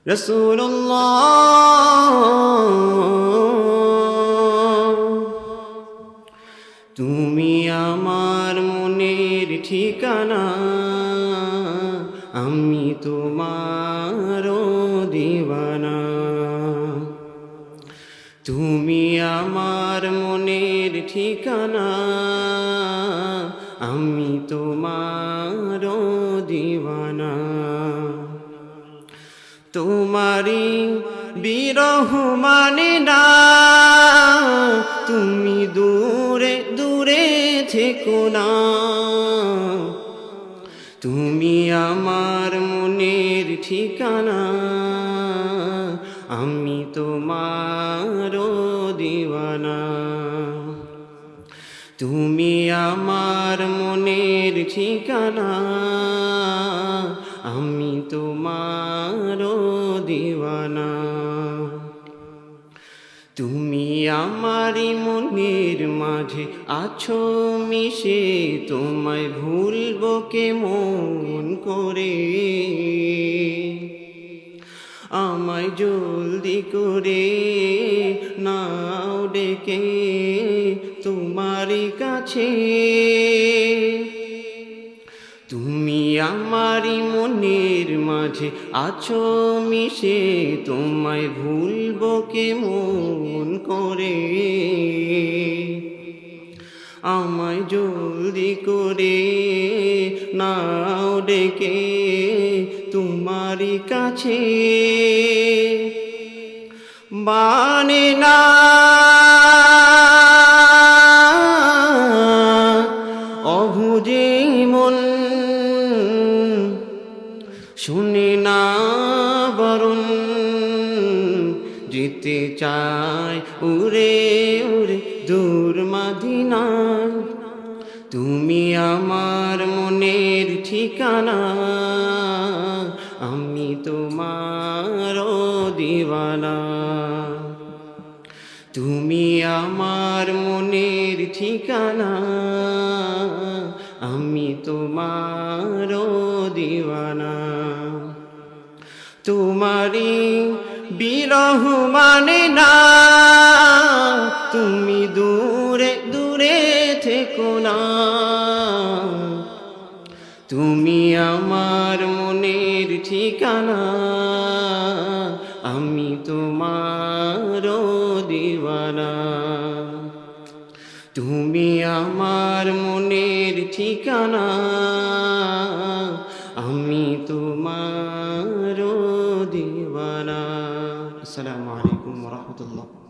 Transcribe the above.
রাসূলুল্লাহ তুমি আমার মনের ঠিকানা, আমি তোমার দিওয়ানা। তুমি আমার মনের ঠিকানা, আমি তোমার দিওয়ানা। তোমারি বিরহ মানে না, তুমি দূরে দূরে থেকো না। তুমি আমার মনের ঠিকানা, আমি তোমার দিওয়ানা। তুমি আমার মনের ঠিকানা, আমি তোমার দিওয়ানা। তুমি আমারি মনের মাঝে আছো মিশে, তোমায় ভুলবো কেমন করে। আমায় জলদি করে নাও ডেকে তোমারই কাছে। তুমি আমারি মনের মাঝে আছো মিশে, তোমায় ভুলবো কেমন করে। আমায় জলদি করে নাও ডেকে তোমারই কাছে। মানে না অবুঝে মন, শুনে না বারণ, যেতে চায় উড়ে উড়ে দূর মদিনায়। তুমি আমার মনের ঠিকানা, আমি তোমার দিওয়ানা। তুমি আমার মনের ঠিকানা, আমি তোমার দিওয়ানা। তোমারি বিরহ মানে না, তুমি দূরে দূরে থেকো না। তুমি আমার মনের ঠিকানা, আমি তোমার দিওয়ানা। তুমি আমার মনের ঠিকানা, আমি তোমার দিওয়ানা। আসসালামু আলাইকুম ওয়া রাহমাতুল্লাহ।